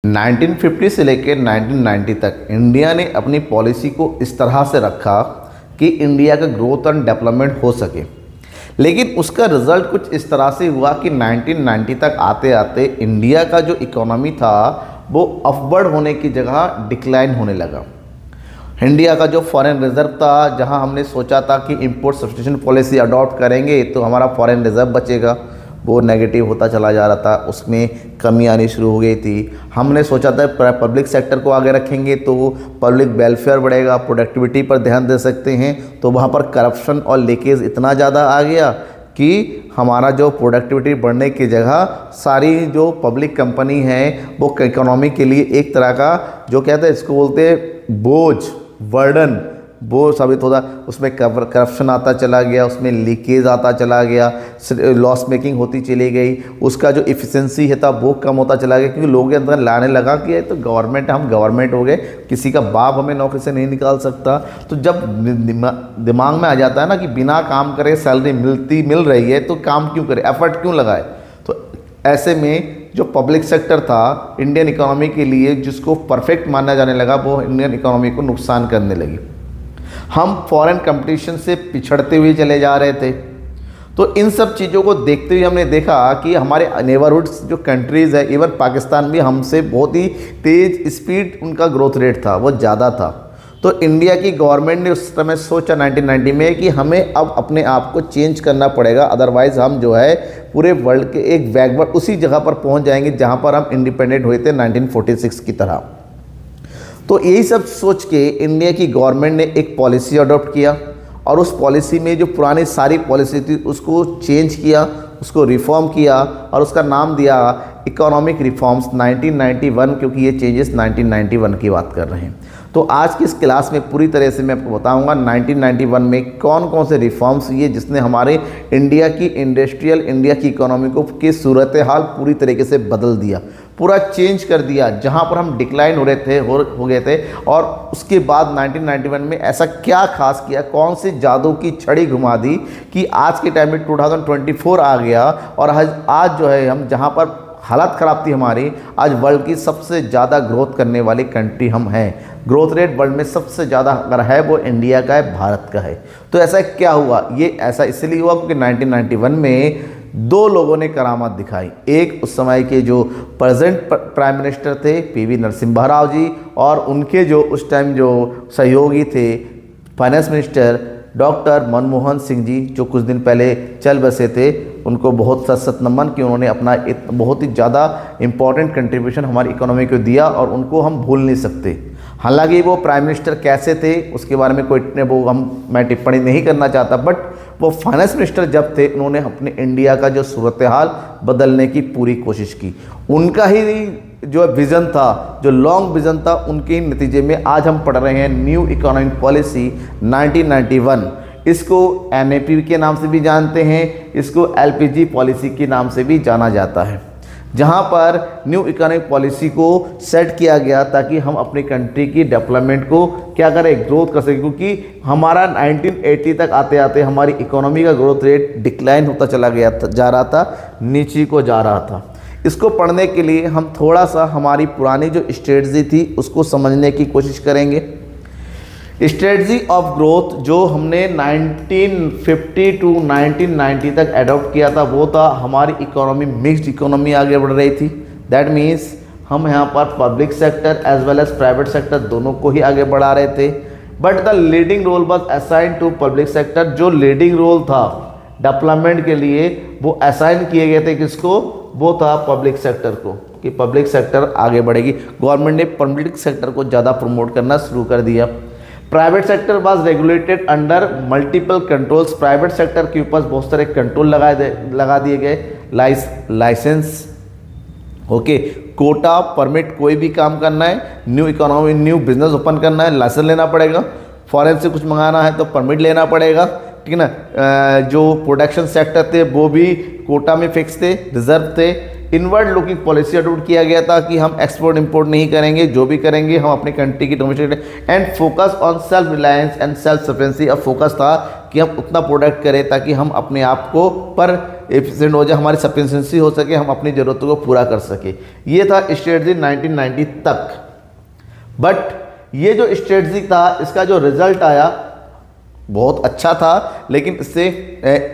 1950 से लेकर 1990 तक इंडिया ने अपनी पॉलिसी को इस तरह से रखा कि इंडिया का ग्रोथ एंड डेवलपमेंट हो सके, लेकिन उसका रिजल्ट कुछ इस तरह से हुआ कि 1990 तक आते आते इंडिया का जो इकोनॉमी था वो अपवर्ड होने की जगह डिक्लाइन होने लगा। इंडिया का जो फॉरेन रिजर्व था, जहां हमने सोचा था कि इंपोर्ट सब्स्टिट्यूशन पॉलिसी अडॉप्ट करेंगे तो हमारा फॉरेन रिजर्व बचेगा, वो नेगेटिव होता चला जा रहा था, उसमें कमी आनी शुरू हो गई थी। हमने सोचा था पब्लिक सेक्टर को आगे रखेंगे तो पब्लिक वेलफेयर बढ़ेगा, प्रोडक्टिविटी पर ध्यान दे सकते हैं, तो वहाँ पर करप्शन और लीकेज इतना ज़्यादा आ गया कि हमारा जो प्रोडक्टिविटी बढ़ने की जगह सारी जो पब्लिक कंपनी है वो इकोनॉमी के लिए एक तरह का जो कहते हैं, इसको बोलते हैं बोझ, बर्डन, वो साबित होता। उसमें करप्शन आता चला गया, उसमें लीकेज आता चला गया, लॉस मेकिंग होती चली गई, उसका जो इफ़िशेंसी है था वो कम होता चला गया, क्योंकि लोगों के अंदर लाने लगा कि ये तो गवर्नमेंट, हम गवर्नमेंट हो गए, किसी का बाप हमें नौकरी से नहीं निकाल सकता। तो जब दिमाग में आ जाता है ना कि बिना काम करे सैलरी मिल रही है तो काम क्यों करे, एफर्ट क्यों लगाए, तो ऐसे में जो पब्लिक सेक्टर था इंडियन इकोनॉमी के लिए जिसको परफेक्ट माना जाने लगा, वो इंडियन इकोनॉमी को नुकसान करने लगी। हम फॉरेन कंपटीशन से पिछड़ते हुए चले जा रहे थे। तो इन सब चीज़ों को देखते हुए हमने देखा कि हमारे नेबरहुड्स जो कंट्रीज़ है, इवन पाकिस्तान भी हमसे बहुत ही तेज़ स्पीड उनका ग्रोथ रेट था, वो ज़्यादा था। तो इंडिया की गवर्नमेंट ने उस समय सोचा 1990 में कि हमें अब अपने आप को चेंज करना पड़ेगा, अदरवाइज़ हम जो है पूरे वर्ल्ड के एक बैकवर्ड उसी जगह पर पहुंच जाएंगे जहां पर हम इंडिपेंडेंट हुए थे 1946 की तरह। तो यही सब सोच के इंडिया की गवर्नमेंट ने एक पॉलिसी अडॉप्ट किया और उस पॉलिसी में जो पुरानी सारी पॉलिसी थी उसको चेंज किया, उसको रिफॉर्म किया और उसका नाम दिया इकोनॉमिक रिफॉर्म्स 1991, क्योंकि ये चेंजेस 1991 की बात कर रहे हैं। तो आज की इस क्लास में पूरी तरह से मैं आपको बताऊंगा 1991 में कौन कौन से रिफॉर्म्स हुए जिसने हमारे इंडिया की इंडस्ट्रियल, इंडिया की इकोनॉमी को की सूरत हाल पूरी तरीके से बदल दिया, पूरा चेंज कर दिया। जहां पर हम डिक्लाइन हो रहे थे, हो गए थे, और उसके बाद 1991 में ऐसा क्या खास किया, कौन सी जादू की छड़ी घुमा दी कि आज के टाइम में 2024 आ गया और आज जो है हम जहां पर हालत ख़राब थी हमारी, आज वर्ल्ड की सबसे ज़्यादा ग्रोथ करने वाली कंट्री हम हैं। ग्रोथ रेट वर्ल्ड में सबसे ज़्यादा अगर है वो इंडिया का है, भारत का है। तो ऐसा क्या हुआ, ये ऐसा इसलिए हुआ क्योंकि 1991 में दो लोगों ने करामात दिखाई। एक उस समय के जो प्रेजेंट प्राइम मिनिस्टर थे पीवी नरसिम्हा राव जी, और उनके जो उस टाइम जो सहयोगी थे finance minister doctor Manmohan Singh ji, जो कुछ दिन पहले चल बसे थे। उनको बहुत सत नमन कि उन्होंने अपना बहुत ही ज़्यादा इम्पॉर्टेंट कंट्रीब्यूशन हमारी इकोनॉमी को दिया और उनको हम भूल नहीं सकते। हालांकि वो प्राइम मिनिस्टर कैसे थे उसके बारे में मैं टिप्पणी नहीं करना चाहता, बट वो फाइनेंस मिनिस्टर जब थे उन्होंने अपने इंडिया का जो सूरत हाल बदलने की पूरी कोशिश की। उनका ही जो विज़न था, जो लॉन्ग विज़न था, उनके नतीजे में आज हम पढ़ रहे हैं न्यू इकोनॉमिक पॉलिसी 1991। इसको NAP के नाम से भी जानते हैं, इसको LPG पॉलिसी के नाम से भी जाना जाता है, जहां पर न्यू इकोनॉमिक पॉलिसी को सेट किया गया ताकि हम अपनी कंट्री की डेवलपमेंट को क्या करें, ग्रोथ कर सकें। क्योंकि हमारा 1980 तक आते आते हमारी इकोनॉमी का ग्रोथ रेट डिक्लाइन होता चला गया था, जा रहा था, नीचे को जा रहा था। इसको पढ़ने के लिए हम थोड़ा सा हमारी पुरानी जो स्ट्रेटजी थी उसको समझने की कोशिश करेंगे। स्ट्रेटजी ऑफ ग्रोथ जो हमने 1950 टू 1990 तक एडॉप्ट किया था वो था हमारी इकोनॉमी मिक्स्ड इकोनॉमी आगे बढ़ रही थी। दैट मीन्स हम यहाँ पर public sector as well as private sector दोनों को ही आगे बढ़ा रहे थे, but the leading role was assign to public sector. जो लीडिंग रोल था डेवलपमेंट के लिए वो असाइन किए गए थे किसको, वो था पब्लिक सेक्टर को, कि पब्लिक सेक्टर आगे बढ़ेगी। गवर्नमेंट ने पब्लिक सेक्टर को ज़्यादा प्रमोट करना शुरू कर दिया। Private sector was regulated under multiple controls. Private sector के ऊपर बहुत सारे कंट्रोल लगा दिए गए, लाइसेंस, ओके, कोटा, परमिट, कोई भी काम करना है, new economy, new business open करना है, लाइसेंस लेना पड़ेगा, फॉरेन से कुछ मंगाना है तो परमिट लेना पड़ेगा, ठीक है ना। जो प्रोडक्शन सेक्टर थे वो भी कोटा में फिक्स थे, रिजर्व थे। इनवर्ड लुकिंग पॉलिसी अडॉप्ट किया गया था कि हम एक्सपोर्ट इंपोर्ट नहीं करेंगे, जो भी करेंगे हम अपनी कंट्री की domestic and focus on self reliance and self sufficiency. अब फोकस था कि हम उतना प्रोडक्ट करें ताकि हम अपने आप को पर एफिशिएंट हो जाए, हमारी सफिशिएंसी हो सके, हम अपनी ज़रूरतों को पूरा कर सके। ये था स्ट्रेटजी 1990 तक। बट ये जो स्ट्रेटजी था इसका जो रिजल्ट आया बहुत अच्छा था, लेकिन इससे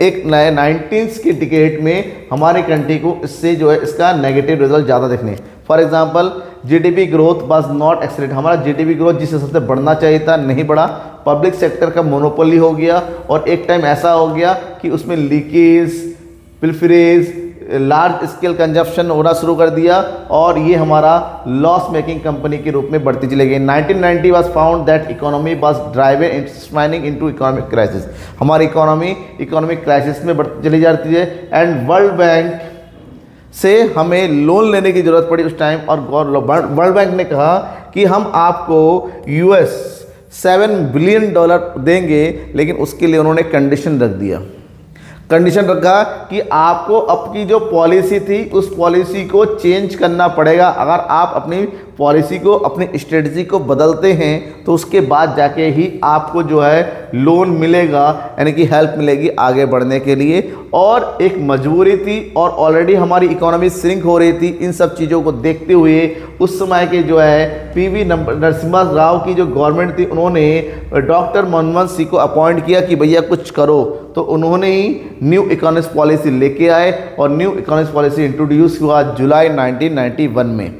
एक नए 19th की डिकेड में हमारे कंट्री को इससे जो है इसका नेगेटिव रिजल्ट ज़्यादा देखने। For example GDP growth was not accelerate, हमारा जीडीपी ग्रोथ जिस हिसाब से बढ़ना चाहिए था नहीं बढ़ा। पब्लिक सेक्टर का मोनोपोली हो गया और एक टाइम ऐसा हो गया कि उसमें leakage, pilferage, large scale consumption होना शुरू कर दिया और ये हमारा लॉस मेकिंग कंपनी के रूप में बढ़ती चली गई। 1990 was found that economy was driven spinning into economic crisis, हमारी इकोनॉमी इकोनॉमिक क्राइसिस में बढ़ती चली जाती है। एंड वर्ल्ड बैंक से हमें लोन लेने की ज़रूरत पड़ी उस टाइम और वर्ल्ड बैंक ने कहा कि हम आपको US $7 बिलियन देंगे, लेकिन उसके लिए उन्होंने कंडीशन रख दिया। कंडीशन रखा कि आपको अपनी जो पॉलिसी थी उस पॉलिसी को चेंज करना पड़ेगा। अगर आप अपनी पॉलिसी को, अपनी स्ट्रेटजी को बदलते हैं तो उसके बाद जाके ही आपको जो है लोन मिलेगा, यानी कि हेल्प मिलेगी आगे बढ़ने के लिए। और एक मजबूरी थी और ऑलरेडी हमारी इकोनॉमी श्रिंक हो रही थी। इन सब चीज़ों को देखते हुए उस समय के जो है PV नरसिम्हा राव की जो गवर्नमेंट थी उन्होंने डॉक्टर मनमोहन सिंह को अपॉइंट किया कि भैया कुछ करो। तो उन्होंने ही न्यू इकोनॉमिक पॉलिसी लेके आए और न्यू इकोनॉमिक पॉलिसी इंट्रोड्यूस हुआ जुलाई 1991 में।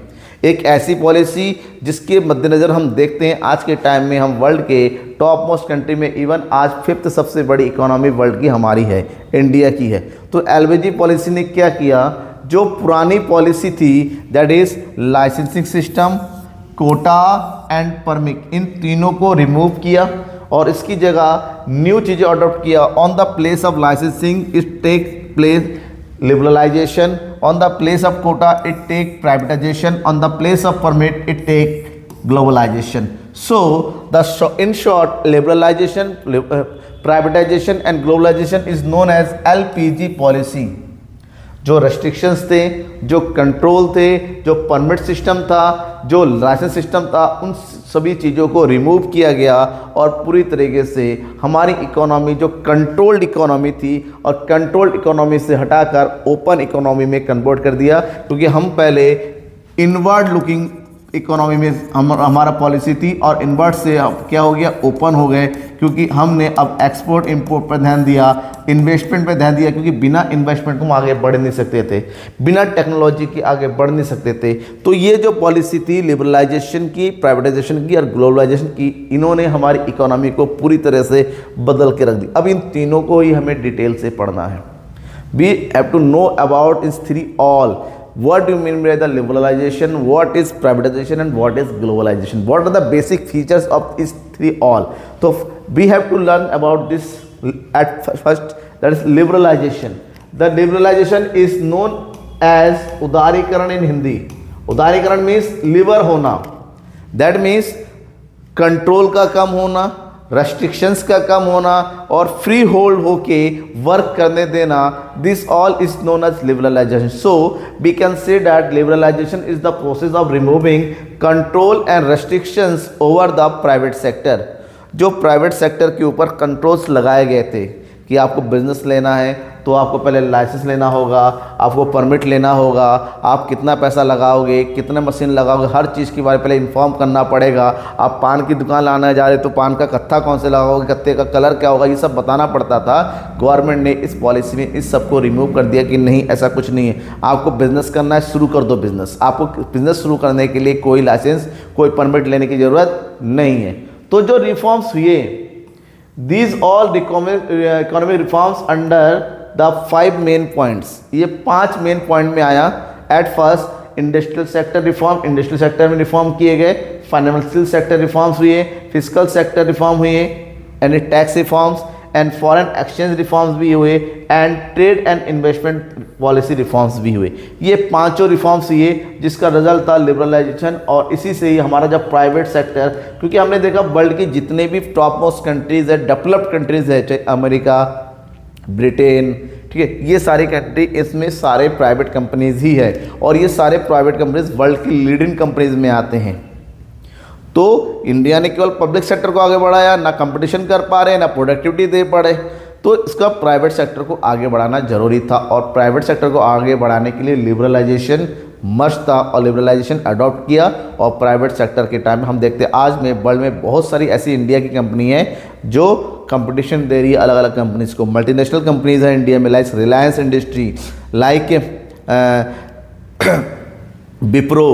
एक ऐसी पॉलिसी जिसके मद्देनज़र हम देखते हैं आज के टाइम में हम वर्ल्ड के टॉप मोस्ट कंट्री में, इवन आज 5th सबसे बड़ी इकोनॉमी वर्ल्ड की हमारी है, इंडिया की है। तो LVG पॉलिसी ने क्या किया, जो पुरानी पॉलिसी थी that is licensing system, quota and permit, इन तीनों को रिमूव किया और इसकी जगह न्यू चीज़ें अडॉप्ट किया। On the place of licensing it take place liberalization, on the place of quota it take privatization, on the place of permit it take globalization. So in short, liberalization, privatization and globalization is known as LPG policy। जो restrictions थे, जो control थे, जो permit system था, जो licence system था, उन सभी चीज़ों को रिमूव किया गया और पूरी तरीके से हमारी इकोनॉमी जो कंट्रोल्ड इकोनॉमी थी और कंट्रोल्ड इकोनॉमी से हटाकर ओपन इकोनॉमी में कन्वर्ट कर दिया। क्योंकि हम पहले इनवर्ड लुकिंग इकोनॉमी में हमारा पॉलिसी थी और इनवर्ड से अब क्या हो गया, ओपन हो गए। क्योंकि हमने अब एक्सपोर्ट इंपोर्ट पर ध्यान दिया, इन्वेस्टमेंट पर ध्यान दिया, क्योंकि बिना इन्वेस्टमेंट को हम आगे बढ़ नहीं सकते थे, बिना टेक्नोलॉजी के आगे बढ़ नहीं सकते थे। तो ये जो पॉलिसी थी लिबरलाइजेशन की, प्राइवेटाइजेशन की और ग्लोबलाइजेशन की, इन्होंने हमारी इकोनॉमी को पूरी तरह से बदल के रख दी। अब इन तीनों को ही हमें डिटेल से पढ़ना है। We have to know about इस three all. What do you mean by the liberalization? What is privatization and what is globalization? What are the basic features of these three all? So we have to learn about this at first. That is liberalization. The liberalization is known as उदारीकरण in Hindi. उदारीकरण means liber होना. That means control का कम होना, restrictions का कम होना और free hold होके work करने देना। This all is known as liberalization. So we can say that liberalization is the process of removing control and restrictions over the private sector. जो private sector के ऊपर कंट्रोल्स लगाए गए थे कि आपको बिजनेस लेना है तो आपको पहले लाइसेंस लेना होगा, आपको परमिट लेना होगा, आप कितना पैसा लगाओगे, कितने मशीन लगाओगे, हर चीज़ के बारे में पहले इन्फॉर्म करना पड़ेगा। आप पान की दुकान लाने जा रहे तो पान का कत्था कौन से लगाओगे, कत्थे का कलर क्या होगा, ये सब बताना पड़ता था। गवर्नमेंट ने इस पॉलिसी में इस सब को रिमूव कर दिया कि नहीं, ऐसा कुछ नहीं है। आपको बिज़नेस करना है, शुरू कर दो बिज़नेस। आपको बिज़नेस शुरू करने के लिए कोई लाइसेंस, कोई परमिट लेने की ज़रूरत नहीं है। तो जो रिफॉर्म्स हुए, these all economic reforms under the 5 main points, ये 5 मेन पॉइंट में आया। At first industrial sector reform, industrial sector में रिफॉर्म किए गए। फाइनेंशियल सेक्टर रिफॉर्म्स हुए, फिजिकल सेक्टर रिफॉर्म हुए, and tax reforms and foreign exchange reforms भी हुए, and trade and investment policy reforms भी हुए। ये पांचों रिफॉर्म्स हुए जिसका रिजल्ट था लिबरलाइजेशन। और इसी से ही हमारा जब प्राइवेट सेक्टर, क्योंकि हमने देखा वर्ल्ड की जितने भी टॉप मोस्ट कंट्रीज है, डेवलप्ड कंट्रीज है, चाहे अमेरिका, ब्रिटेन, ठीक है। ये सारी कंट्री, इसमें सारे प्राइवेट कंपनीज ही है और ये सारे प्राइवेट कंपनीज वर्ल्ड की लीडिंग कंपनीज में आते हैं। तो इंडिया ने केवल पब्लिक सेक्टर को आगे बढ़ाया, ना कंपटीशन कर पा रहे, ना प्रोडक्टिविटी दे पा रहे, तो इसका प्राइवेट सेक्टर को आगे बढ़ाना जरूरी था और प्राइवेट सेक्टर को आगे बढ़ाने के लिए लिबरलाइजेशन मस्ट था और लिबरलाइजेशन अडॉप्ट किया। और प्राइवेट सेक्टर के टाइम में हम देखते हैं आज में वर्ल्ड में बहुत सारी ऐसी इंडिया की कंपनी है जो कंपटीशन दे रही है अलग अलग कंपनीज को। मल्टीनेशनल कंपनीज हैं इंडिया में, like Reliance industry, like Wipro,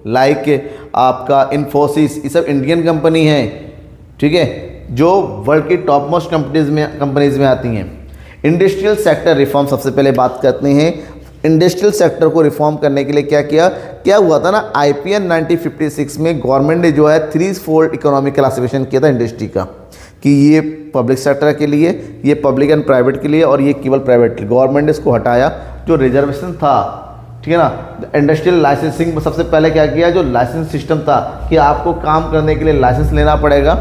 like आपका इन्फोसिस, ये सब इंडियन कंपनी है, ठीक है, जो वर्ल्ड की टॉप मोस्ट कंपनीज में आती हैं। इंडस्ट्रियल सेक्टर रिफॉर्म सबसे पहले बात करते हैं। इंडस्ट्रियल सेक्टर को रिफॉर्म करने के लिए क्या हुआ था ना, IPN 1956 में गवर्नमेंट ने जो है 3 इकोनॉमिक क्लासिफिकेशन किया था इंडस्ट्री का, कि ये पब्लिक सेक्टर के लिए, ये पब्लिक एंड प्राइवेट के लिए और ये केवल प्राइवेट के लिए। गवर्नमेंट ने इसको हटाया, जो रिजर्वेशन था, ठीक है ना। इंडस्ट्रियल लाइसेंसिंग में सबसे पहले क्या किया, जो लाइसेंस सिस्टम था कि आपको काम करने के लिए लाइसेंस लेना पड़ेगा,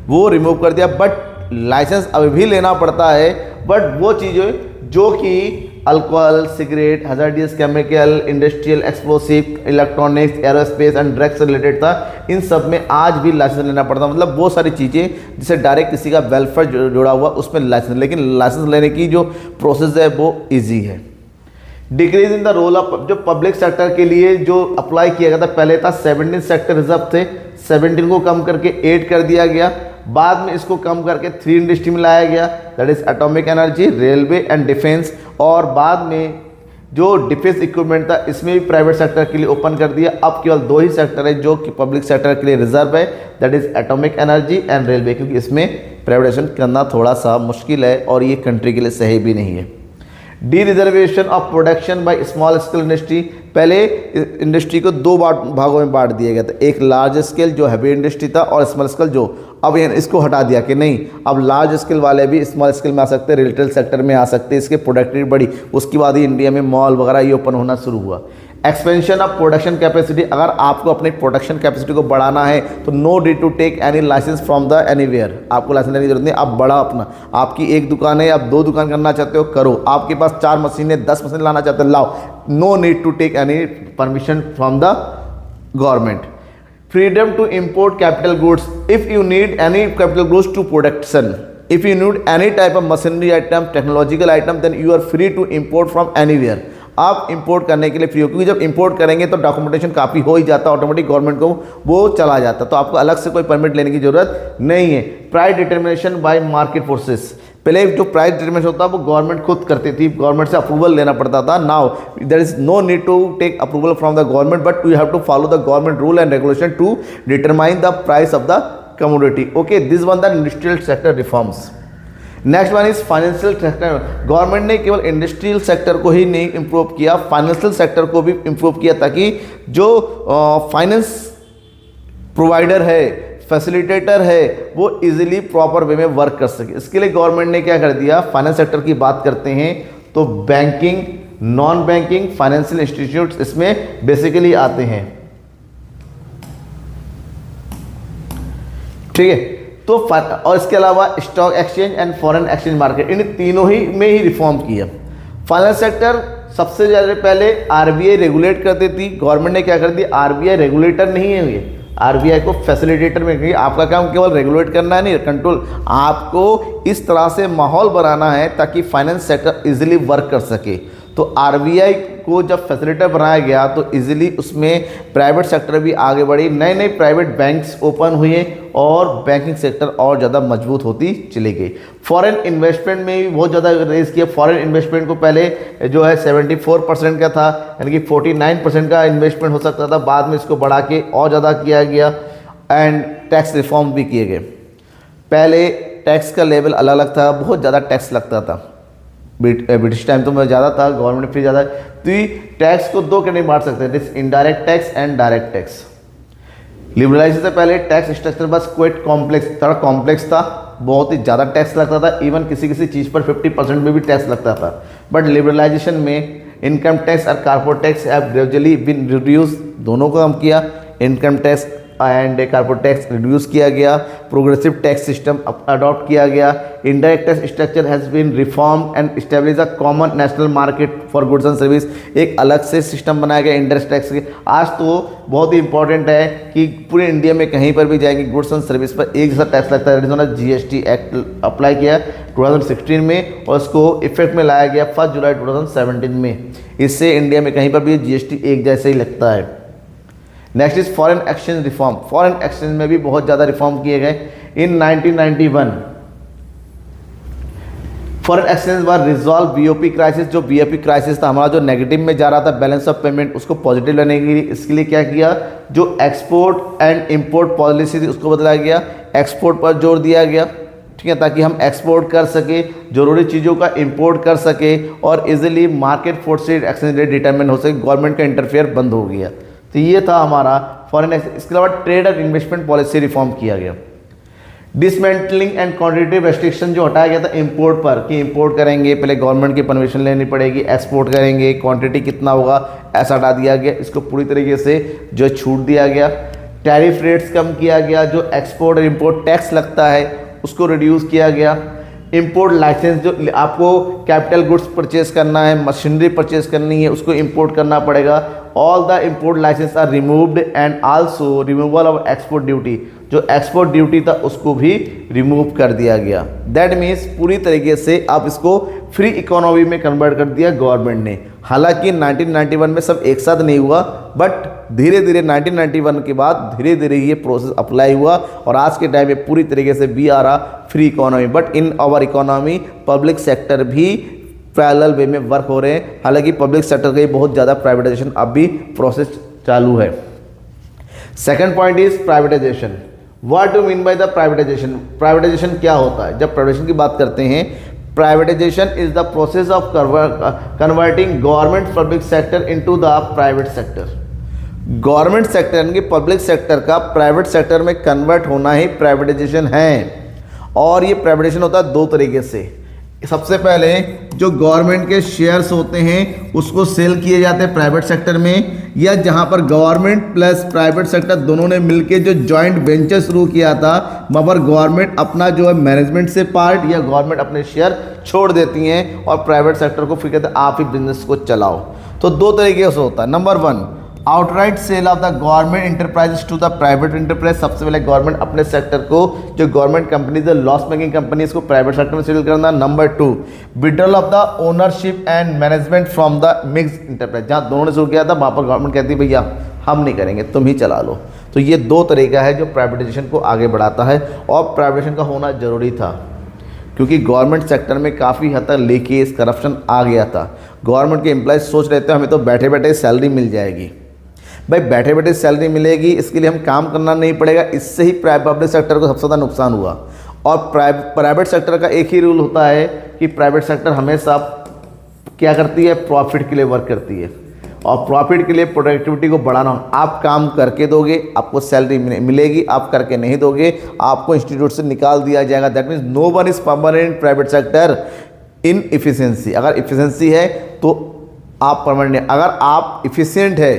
वो रिमूव कर दिया। बट लाइसेंस अभी भी लेना पड़ता है, बट वो चीज़ें जो कि alcohol, cigarette, hazardous chemical, industrial explosive, electronics, aerospace and drugs related था, इन सब में आज भी लाइसेंस लेना पड़ता। मतलब वो सारी चीज़ें जिससे डायरेक्ट किसी का वेलफेयर जुड़ा हुआ उसमें लाइसेंस, लेकिन लाइसेंस लेने की जो प्रोसेस है वो ईजी है। Decrease in the role of, जो पब्लिक सेक्टर के लिए जो अप्लाई किया गया था, पहले था 17 सेक्टर रिजर्व थे, 17 को कम करके 8 कर दिया गया। बाद में इसको कम करके 3 इंडस्ट्री में लाया गया, that is atomic energy, railway and defence. और बाद में जो डिफेंस इक्विपमेंट था इसमें भी प्राइवेट सेक्टर के लिए ओपन कर दिया। अब केवल 2 ही सेक्टर है जो कि पब्लिक सेक्टर के लिए रिजर्व है, that is atomic energy and railway, क्योंकि इसमें प्राइवेटाइजेशन करना थोड़ा सा मुश्किल है और ये कंट्री के लिए सही भी नहीं है। D reservation of production by small scale industry, पहले इंडस्ट्री को 2 भागों में बांट दिया गया था, एक लार्ज स्केल जो हैवी इंडस्ट्री था और स्मॉल स्केल जो, अब इसको हटा दिया कि नहीं, अब लार्ज स्केल वाले भी स्मॉल स्केल में आ सकते हैं, रिटेल सेक्टर में आ सकते हैं, इसके प्रोडक्टिविटी बढ़ी। उसके बाद ही इंडिया में मॉल वगैरह ये ओपन होना शुरू हुआ। एक्सपेंशन ऑफ प्रोडक्शन कैपेसिटी, अगर आपको अपनी प्रोडक्शन कैपेसिटी को बढ़ाना है तो no need to take any license from the anywhere, आपको लाइसेंस लेने की जरूरत नहीं। आप बड़ा अपना, आपकी 1 दुकान है, आप 2 दुकान करना चाहते हो करो, आपके पास 4 मशीनें 10 मशीन लाना चाहते हो लाओ, no need to take any permission from the government. Freedom to import capital goods, if you need any capital goods to production, if you need any type of machinery item, technological item, then you are free to import from anywhere, आप import करने के लिए free हो, क्योंकि जब import करेंगे तो documentation काफ़ी हो ही जाता है, ऑटोमेटिक गवर्नमेंट को वो चला जाता, तो आपको अलग से कोई परमिट लेने की जरूरत नहीं है। Price determination by market forces, पहले जो प्राइस डिटर्मिनेशन होता है वो गवर्नमेंट खुद करती थी, गवर्नमेंट से अप्रूवल लेना पड़ता था। Now there is no need to take approval from the government, but you have to follow the government rule and regulation to determine the price of the commodity. Okay, this one the industrial sector reforms. Next one is financial sector. Government ने केवल industrial sector को ही नहीं improve किया, financial sector को भी improve किया, ताकि जो फाइनेंस प्रोवाइडर है, फैसिलिटेटर है, वो इजीली प्रॉपर वे में वर्क कर सके। इसके लिए गवर्नमेंट ने क्या कर दिया, फाइनेंस सेक्टर की बात करते हैं तो banking, non banking, financial institutes इसमें बेसिकली आते हैं, ठीक है। तो और इसके अलावा stock exchange and foreign exchange market, इन तीनों ही में ही रिफॉर्म किया। फाइनेंस सेक्टर सबसे ज़्यादा पहले आरबीआई रेगुलेट करती थी, गवर्नमेंट ने क्या कर दिया, आरबीआई रेगुलेटर नहीं है, ये आरबीआई को फैसिलिटेटर में, क्योंकि आपका काम केवल रेगुलेट करना है नहीं, कंट्रोल, आपको इस तरह से माहौल बनाना है ताकि फाइनेंस सेक्टर इजीली वर्क कर सके। तो आरबीआई को जब फैसिलिटेटर बनाया गया तो इजीली उसमें प्राइवेट सेक्टर भी आगे बढ़ी, नए नए प्राइवेट बैंक्स ओपन हुए और बैंकिंग सेक्टर और ज़्यादा मजबूत होती चली गई। फॉरेन इन्वेस्टमेंट में भी बहुत ज़्यादा रेज किया। फॉरेन इन्वेस्टमेंट को पहले जो है 74% का था, यानी कि 49% का इन्वेस्टमेंट हो सकता था, बाद में इसको बढ़ा के और ज़्यादा किया गया। एंड टैक्स रिफॉर्म भी किए गए। पहले टैक्स का लेवल अलग अलग था, बहुत ज़्यादा टैक्स लगता था, ब्रिटिश टाइम तो मैं ज़्यादा था, गवर्नमेंट फी ज़्यादा, तो ये टैक्स को 2 कैटेगरी बांट सकते हैं, indirect tax and direct tax. Liberalization से पहले tax structure was quite complex, थोड़ा कॉम्प्लेक्स था, बहुत ही ज़्यादा टैक्स लगता था, इवन किसी किसी चीज़ पर 50% में भी टैक्स लगता था। बट लिबरलाइजेशन में इनकम टैक्स और corporate tax have gradually been reduce, दोनों को कम किया। Income tax and corporate tax reduce किया गया, प्रोग्रेसिव टैक्स सिस्टम अडॉप्ट किया गया, indirect tax structure has been reform and establish a common national market for goods and service, एक अलग से सिस्टम बनाया गया इंडायरेक्ट टैक्स के। आज तो बहुत ही इंपॉर्टेंट है कि पूरे इंडिया में कहीं पर भी जाएंगे गुड्स एंड सर्विस पर एक जैसा टैक्स लगता है। जीएसटी एक्ट अप्लाई किया 2016 में और उसको इफेक्ट में लाया गया 1 जुलाई 2017 में। इससे इंडिया में कहीं पर भी जीएसटी एक जैसे ही लगता है। Next is foreign exchange reform. Foreign exchange में भी बहुत ज़्यादा रिफॉर्म किए गए। इन 1991 फॉरेन एक्सचेंज वार रिजॉल्व बीओपी क्राइसिस। जो बीओपी क्राइसिस था हमारा, जो नेगेटिव में जा रहा था बैलेंस ऑफ पेमेंट, उसको पॉजिटिव लाने के लिए इसके लिए क्या किया, जो एक्सपोर्ट एंड इंपोर्ट पॉलिसी थी उसको बदला गया, एक्सपोर्ट पर जोर दिया गया, ठीक है, ताकि हम एक्सपोर्ट कर सके, जरूरी चीज़ों का इंपोर्ट कर सके और इजीली मार्केट फोर्स से एक्सचेंज रेट डिटरमिन हो सके। गवर्नमेंट का इंटरफेयर बंद हो गया। तो ये था हमारा फॉरेन एक्सचेंज। इसके अलावा ट्रेड और इन्वेस्टमेंट पॉलिसी रिफॉर्म किया गया। डिसमेंटलिंग एंड क्वांटिटेटिव रेस्ट्रिक्शन जो हटाया गया था इंपोर्ट पर, कि इंपोर्ट करेंगे पहले गवर्नमेंट की परमिशन लेनी पड़ेगी, एक्सपोर्ट करेंगे क्वांटिटी कितना होगा ऐसा हटा दिया गया। इसको पूरी तरीके से जो छूट दिया गया। टैरिफ रेट्स कम किया गया। जो एक्सपोर्ट और इंपोर्ट टैक्स लगता है उसको रिड्यूस किया गया। इंपोर्ट लाइसेंस, जो आपको कैपिटल गुड्स परचेज करना है, मशीनरी परचेज करनी है, उसको इंपोर्ट करना पड़ेगा। All the import license are removed and also removal of export duty. जो एक्सपोर्ट ड्यूटी था उसको भी रिमूव कर दिया गया। दैट मीन्स पूरी तरीके से आप इसको फ्री इकोनॉमी में कन्वर्ट कर दिया गवर्नमेंट ने। हालांकि 1991 में सब एक साथ नहीं हुआ, बट धीरे धीरे 1991 के बाद धीरे धीरे ये प्रोसेस अप्लाई हुआ और आज के टाइम में पूरी तरीके से भी आ रहा free economy. But in our economy public sector भी पैरेलल वे में वर्क हो रहे हैं। हालांकि पब्लिक सेक्टर का बहुत ज़्यादा प्राइवेटाइजेशन अब भी प्रोसेस चालू है। Second point is privatisation. What do mean by the privatisation? Privatisation क्या होता है? जब प्राइवेटाइजेशन की बात करते हैं, privatisation is the process of converting government public sector into the private sector. Government sector यानी कि पब्लिक सेक्टर का प्राइवेट सेक्टर में कन्वर्ट होना ही प्राइवेटाइजेशन है। और ये प्राइवेटाइजेशन होता है दो तरीके से। सबसे पहले जो गवर्नमेंट के शेयर्स होते हैं उसको सेल किए जाते हैं प्राइवेट सेक्टर में, या जहां पर गवर्नमेंट प्लस प्राइवेट सेक्टर दोनों ने मिलकर जो जॉइंट वेंचर शुरू किया था, वहाँ पर गवर्नमेंट अपना जो है मैनेजमेंट से पार्ट या गवर्नमेंट अपने शेयर छोड़ देती हैं और प्राइवेट सेक्टर को फिर कहते हैं आप ही बिजनेस को चलाओ। तो दो तरीके से होता है। Number 1, outright sale of the government enterprises to the private enterprise. सबसे पहले गवर्नमेंट अपने सेक्टर को, जो गवर्नमेंट कंपनी जो लॉस मेकिंग कंपनी इसको प्राइवेट सेक्टर में सेल करना। Number 2, withdrawal of the ownership and management from the mix enterprise. जहाँ दोनों ने शुरू किया था वहाँ पर गवर्नमेंट कहती है भैया हम नहीं करेंगे, तुम ही चला लो। तो ये दो तरीका है जो प्राइवेटाइजेशन को आगे बढ़ाता है और प्राइवेटाइजेशन का होना जरूरी था क्योंकि गवर्नमेंट सेक्टर में काफ़ी हद तक लीकेज करप्शन आ गया था। गवर्नमेंट के एम्प्लॉयज सोच रहे थे हमें तो बैठे बैठे सैलरी मिल जाएगी। भाई बैठे बैठे सैलरी मिलेगी, इसके लिए हम काम करना नहीं पड़ेगा। इससे ही पब्लिक सेक्टर को सबसे ज़्यादा नुकसान हुआ। और प्राइवेट सेक्टर का एक ही रूल होता है कि प्राइवेट सेक्टर हमेशा क्या करती है, प्रॉफिट के लिए वर्क करती है और प्रॉफिट के लिए प्रोडक्टिविटी को बढ़ाना। आप काम करके दोगे आपको सैलरी मिलेगी, आप करके नहीं दोगे आपको इंस्टीट्यूट से निकाल दिया जाएगा। That means no one is permanent private sector in efficiency. अगर इफिशियंसी है तो आप परमानेंट, अगर आप इफिशियंट है,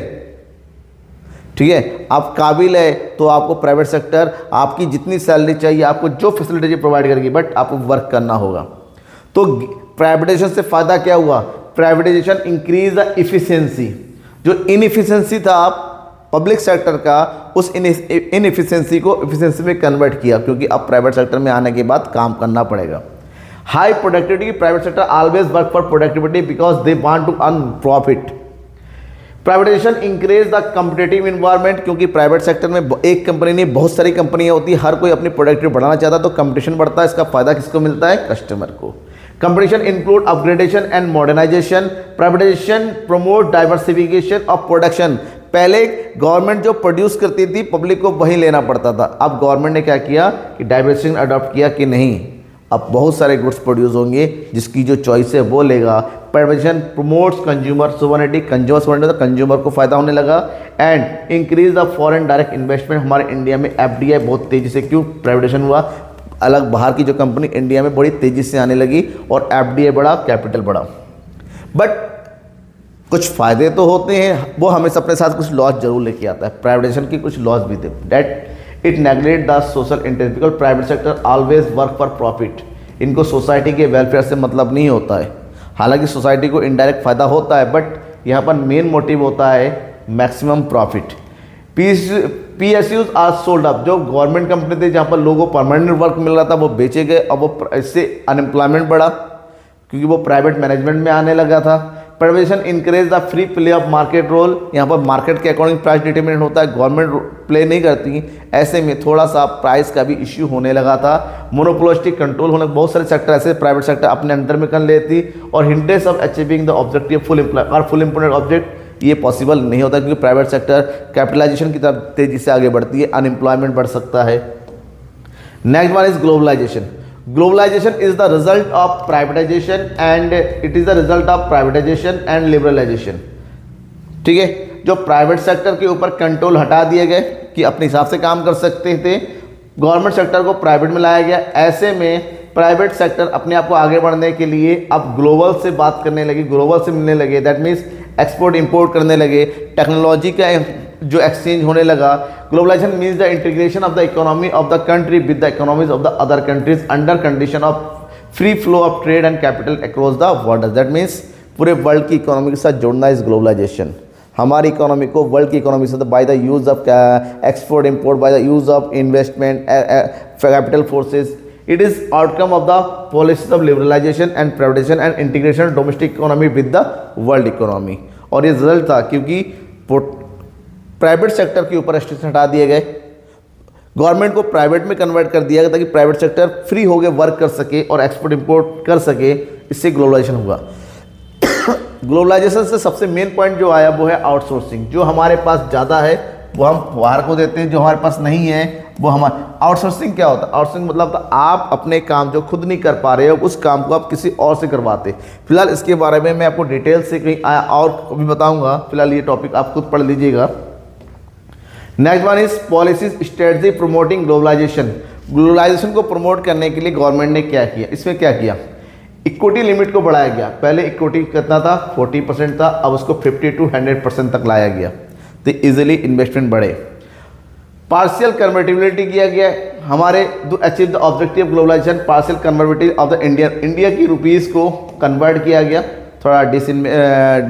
ठीक है, आप काबिल है, तो आपको प्राइवेट सेक्टर आपकी जितनी सैलरी चाहिए, आपको जो फैसिलिटी प्रोवाइड करेगी, बट आपको वर्क करना होगा। तो प्राइवेटाइजेशन से फायदा क्या हुआ? Privatisation increase the efficiency. जो इनएफिशिएंसी था पब्लिक सेक्टर का, उस इनएफिशिएंसी को एफिशिएंसी में कन्वर्ट किया क्योंकि अब प्राइवेट सेक्टर में आने के बाद काम करना पड़ेगा। High productivity, private sector always work for productivity because they want to earn profit. Privatization increase the competitive environment, क्योंकि प्राइवेट सेक्टर में एक कंपनी नहीं बहुत सारी कंपनियां होती है, हर कोई अपनी प्रोडक्टिविटी बढ़ाना चाहता है, तो कंपटीशन बढ़ता है। इसका फायदा किसको मिलता है? कस्टमर को। Competition include upgradation and modernization. Privatization promote diversification of production. पहले गवर्नमेंट जो प्रोड्यूस करती थी पब्लिक को वहीं लेना पड़ता था। अब गवर्नमेंट ने क्या किया कि डाइवर्सिफिकेशन अडॉप्ट किया कि नहीं, अब बहुत सारे गुड्स प्रोड्यूस होंगे, जिसकी जो चॉइस है वो लेगा। Privatisation promotes consumer sovereignty, consumer sovereignty तो कंज्यूमर को फायदा होने लगा। And increase the foreign direct investment. हमारे इंडिया में एफडीआई बहुत तेजी से, क्यों प्राइवेटाइजेशन हुआ, अलग बाहर की जो कंपनी इंडिया में बड़ी तेजी से आने लगी और एफडीआई बढ़ा, कैपिटल बढ़ा। बट कुछ फ़ायदे तो होते हैं, वो हमेशा अपने साथ कुछ लॉस जरूर लेके आता है। प्राइवेटाइजेशन की कुछ लॉस भी थे, that it neglect the social interest, because private sector always work for profit. इनको सोसाइटी के वेलफेयर से मतलब नहीं होता है। हालांकि सोसाइटी को इनडायरेक्ट फ़ायदा होता है, बट यहाँ पर मेन मोटिव होता है maximum profit. PSUs are sold up, जो गवर्नमेंट कंपनी थी जहाँ पर लोगों को परमानेंट वर्क मिल रहा था वो बेचे गए, और वो इससे अनएम्प्लॉयमेंट बढ़ा क्योंकि वो प्राइवेट मैनेजमेंट में आने लगा था। Privatization encourage the free play of market role, यहाँ पर मार्केट के अकॉर्डिंग प्राइस डिटरमिनेट होता है, गवर्नमेंट प्ले नहीं करती। ऐसे में थोड़ा सा प्राइस का भी इश्यू होने लगा था। मोनोपोलिस्टिक कंट्रोल होने, बहुत सारे सेक्टर ऐसे प्राइवेट सेक्टर अपने अंडर में कर लेती, और hindrance of achieving the objective full employment object, ये पॉसिबल नहीं होता क्योंकि प्राइवेट सेक्टर कैपिटलाइजेशन की तरफ तेजी से आगे बढ़ती है, अनएम्प्लॉयमेंट बढ़ सकता है। Next one is globalization. Globalization is the result of privatization and it is the result of privatization and liberalization. ठीक है, जो प्राइवेट सेक्टर के ऊपर कंट्रोल हटा दिए गए कि अपने हिसाब से काम कर सकते थे, गवर्नमेंट सेक्टर को प्राइवेट में लाया गया। ऐसे में प्राइवेट सेक्टर अपने आप को आगे बढ़ने के लिए अब ग्लोबल से बात करने लगे, ग्लोबल से मिलने लगे, दैट मीन्स एक्सपोर्ट इंपोर्ट करने लगे, टेक्नोलॉजी का जो एक्सचेंज होने लगा। Globalization means the integration of the economy of the country with the economies of the other countries under condition of free flow of trade and capital across the world. That means पूरे world की economy के साथ जोड़ना is globalization. हमारी economy को world की economy से by the use of export import, by the use of investment capital forces, it is outcome of the policies of liberalization and privatization and integration of domestic economy with the world economy। और ये result था क्योंकि private sector के ऊपर restriction हटा दिए गए, government को प्राइवेट में कन्वर्ट कर दिया गया ताकि प्राइवेट सेक्टर फ्री हो गए वर्क कर सके और एक्सपोर्ट इंपोर्ट कर सके। इससे ग्लोबलाइजेशन हुआ। ग्लोबलाइजेशन से सबसे मेन पॉइंट जो आया वो है आउटसोर्सिंग। जो हमारे पास ज़्यादा है वो हम बाहर को देते हैं, जो हमारे पास नहीं है वो हमारे। आउटसोर्सिंग क्या होता है? आउटसोर्सिंग मतलब तो आप अपने काम जो खुद नहीं कर पा रहे हो उस काम को आप किसी और से करवाते। फिलहाल इसके बारे में मैं आपको डिटेल से कहीं और भी बताऊंगा, फिलहाल ये टॉपिक आप खुद पढ़ लीजिएगा। Next one is policies strategy promoting globalization. Globalization को प्रमोट करने के लिए गवर्नमेंट ने क्या किया? इसमें क्या किया? इक्विटी लिमिट को बढ़ाया गया। पहले इक्विटी कितना था? 40% था, अब उसको 50 to 100% तक लाया गया तो इजीली इन्वेस्टमेंट बढ़े। पार्शियल कन्वर्टिबिलिटी किया गया। हमारे achieve the objective globalization partial convertibility of the India की रुपीज़ को कन्वर्ट किया गया, थोड़ा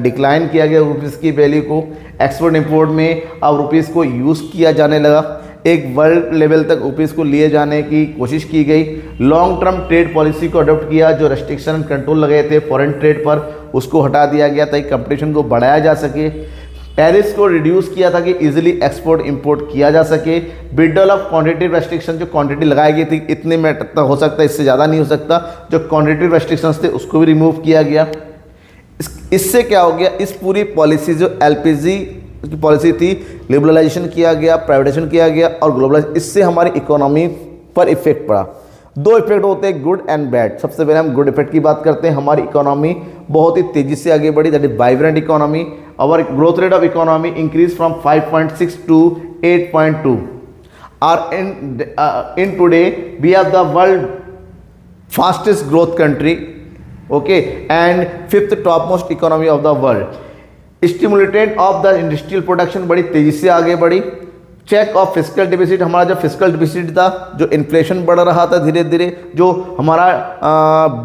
डिक्लाइन किया गया रुपीज़ की वैल्यू को। एक्सपोर्ट इंपोर्ट में अब रुपीज़ को यूज़ किया जाने लगा, एक वर्ल्ड लेवल तक रुपीज़ को लिए जाने की कोशिश की गई। लॉन्ग टर्म ट्रेड पॉलिसी को अडॉप्ट किया, जो रेस्ट्रिक्शन एंड कंट्रोल लगे थे फॉरेन ट्रेड पर उसको हटा दिया गया ताकि कंपटीशन को बढ़ाया जा सके। टैरिफ्स को रिड्यूस किया था कि इजीली एक्सपोर्ट इंपोर्ट किया जा सके। विड्रॉल ऑफ क्वांटिटेटिव रेस्ट्रिक्शन, जो क्वांटिटी लगाई गई थी इतने में हो सकता है, इससे ज़्यादा नहीं हो सकता, जो क्वांटिटेटिव रेस्ट्रिक्शंस थे उसको भी रिमूव किया गया। इससे क्या हो गया? इस पूरी पॉलिसी जो LPG की पॉलिसी थी, लिबरलाइजेशन किया गया, प्राइवेटाइजेशन किया गया और ग्लोबलाइजेशन, इससे हमारी इकोनॉमी पर इफेक्ट पड़ा। दो इफेक्ट होते हैं, गुड एंड बैड। सबसे पहले हम गुड इफेक्ट की बात करते हैं। हमारी इकोनॉमी बहुत ही तेजी से आगे बढ़ी, that is vibrant economy. Our growth rate of economy increased from 5.6 to 8.2. In today we are the world fastest growth country, okay, and 5th topmost economy of the world. Stimulated of the industrial production, बड़ी तेजी से आगे बढ़ी। Check of physical deficit, हमारा जो physical deficit था, जो inflation बढ़ रहा था धीरे धीरे, जो हमारा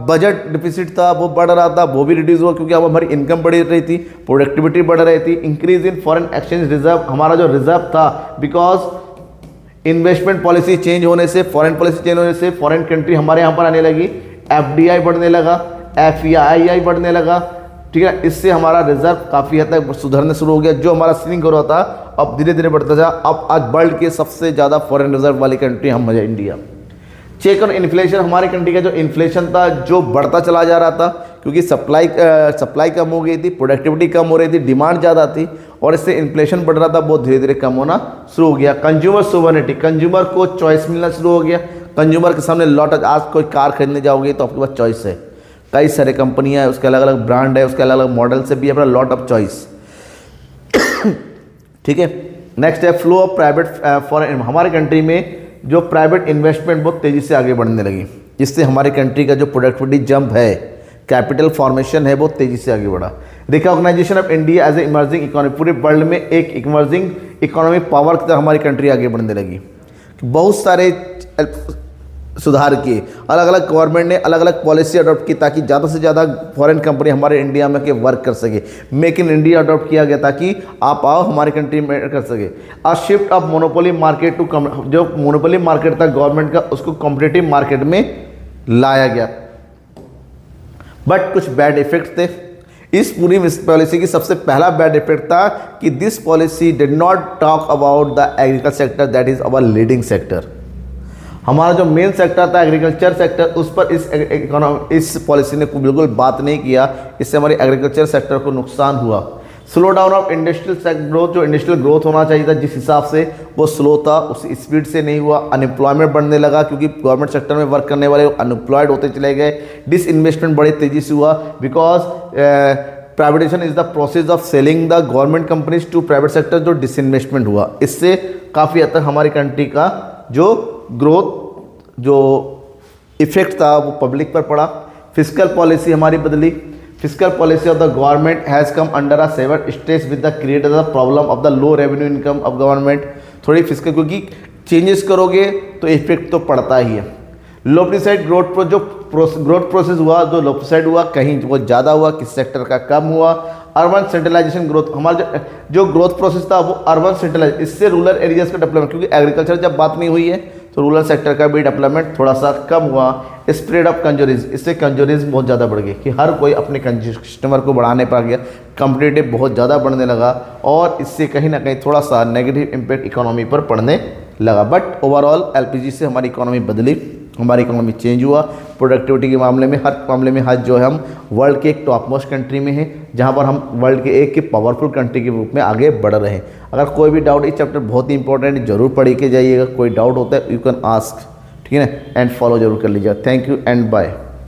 बजट डिफिसिट था वो बढ़ रहा था, वो भी रिड्यूस हुआ क्योंकि अब हमारी इनकम बढ़ रही थी, प्रोडक्टिविटी बढ़ रही थी। Increase in foreign exchange reserve, हमारा जो रिजर्व था बिकॉज इन्वेस्टमेंट पॉलिसी चेंज होने से, फॉरेन पॉलिसी चेंज होने से फॉरेन कंट्री हमारे यहाँ पर आने लगी, FDI बढ़ने लगा, FEI बढ़ने लगा, ठीक है। इससे हमारा रिजर्व काफ़ी हद तक सुधरने शुरू हो गया। जो हमारा सिंक हो रहा था अब धीरे धीरे बढ़ता जा। अब आज वर्ल्ड के सबसे ज़्यादा फॉरेन रिजर्व वाली कंट्री हम है इंडिया। चेक ऑन इन्फ्लेशन, हमारी कंट्री का जो इन्फ्लेशन था जो बढ़ता चला जा रहा था क्योंकि सप्लाई कम हो गई थी, प्रोडक्टिविटी कम हो रही थी, डिमांड ज़्यादा थी और इससे इन्फ्लेशन बढ़ रहा था, वो धीरे धीरे कम होना शुरू हो गया। कंज्यूमर सोवरेनिटी, कंज्यूमर को चॉइस मिलना शुरू हो गया। कंज्यूमर के सामने लॉट, आज कोई कार खरीदने जाओगे तो आपके पास चॉइस है, कई सारे कंपनियां है, उसके अलग अलग ब्रांड है, उसके अलग अलग मॉडल से भी अपना लॉट ऑफ चॉइस, ठीक है। नेक्स्ट है फ्लो ऑफ प्राइवेट फॉरेन। हमारे कंट्री में जो प्राइवेट इन्वेस्टमेंट बहुत तेज़ी से आगे बढ़ने लगी, जिससे हमारी कंट्री का जो प्रोडक्टिविटी जंप है, कैपिटल फॉर्मेशन है, बहुत तेज़ी से आगे बढ़ा। Recognization of India as a emerging economy, पूरे वर्ल्ड में एक इमर्जिंग इकोनॉमिक पावर की तरह हमारी कंट्री आगे बढ़ने लगी। बहुत सारे सुधार किए, अलग अलग गवर्नमेंट ने अलग अलग पॉलिसी अडॉप्ट की ताकि ज़्यादा से ज़्यादा फॉरेन कंपनी हमारे इंडिया में के वर्क कर सके। मेक इन इंडिया अडॉप्ट किया गया ताकि आप आओ हमारी कंट्री में कर सके। A shift of monopoly market to, जो मोनोपोली मार्केट था गवर्नमेंट का उसको कॉम्पिटिटिव मार्केट में लाया गया। बट कुछ बैड इफेक्ट थे इस पूरी पॉलिसी की। सबसे पहला बैड इफेक्ट था कि this policy did not talk about the agriculture sector that is our leading sector. हमारा जो मेन सेक्टर था एग्रीकल्चर सेक्टर, उस पर इस पॉलिसी ने बिल्कुल बात नहीं किया। इससे हमारी एग्रीकल्चर सेक्टर को नुकसान हुआ। Slow down of industrial growth, जो इंडस्ट्रियल ग्रोथ होना चाहिए था जिस हिसाब से वो स्लो था उस स्पीड से नहीं हुआ। अनएम्प्लॉयमेंट बढ़ने लगा क्योंकि गवर्नमेंट सेक्टर में वर्क करने वाले अनएम्प्लॉयड होते चले गए। डिस इन्वेस्टमेंट बड़ी तेज़ी से हुआ because privatization is the process of selling the government companies to private sector, जो डिसइन्वेस्टमेंट हुआ। इससे काफ़ी हद तक हमारी कंट्री का जो ग्रोथ जो इफेक्ट था वो पब्लिक पर पड़ा। फिस्कल पॉलिसी हमारी बदली। Fiscal policy of the government has come under a severe stress with the create the problem of the low revenue income of government. थोड़ी फिस्कल, क्योंकि चेंजेस करोगे तो इफेक्ट तो पड़ता ही है। लोपिसाइड ग्रोथ जो ग्रोथ प्रोसेस हुआ, जो लोपिसाइड हुआ कहीं वो ज़्यादा हुआ, किस सेक्टर का कम हुआ। अर्बन सेंट्रलाइजेशन ग्रोथ, हमारा जो ग्रोथ प्रोसेस था वो अर्बन सेंट्रलाइज, इससे रूरल एरियाज का डेवलपमेंट, क्योंकि एग्रीकल्चर जब बात नहीं हुई है तो रूरल सेक्टर का भी डेवलपमेंट थोड़ा सा कम हुआ। स्प्रेड ऑफ कंजूरिज, इससे कंजूरिज बहुत ज़्यादा बढ़ गई कि हर कोई अपने कस्टमर को बढ़ाने पर गया। कॉम्पिटिटिव बहुत ज़्यादा बढ़ने लगा और इससे कहीं ना कहीं थोड़ा सा नेगेटिव इम्पैक्ट इकोनॉमी पर पड़ने लगा। बट ओवरऑल एलपीजी से हमारी इकोनॉमी बदली, हमारी इकोनॉमी चेंज हुआ। प्रोडक्टिविटी के मामले में हर मामले में आज जो है हम वर्ल्ड के एक टॉप मोस्ट कंट्री में हैं, जहां पर हम वर्ल्ड के एक पावरफुल कंट्री के रूप में आगे बढ़ रहे हैं। अगर कोई भी डाउट, इस चैप्टर बहुत ही इंपॉर्टेंट, जरूर पढ़ के जाइएगा। कोई डाउट होता है यू कैन आस्क, ठीक है ना, एंड फॉलो जरूर कर लीजिएगा। Thank you and bye.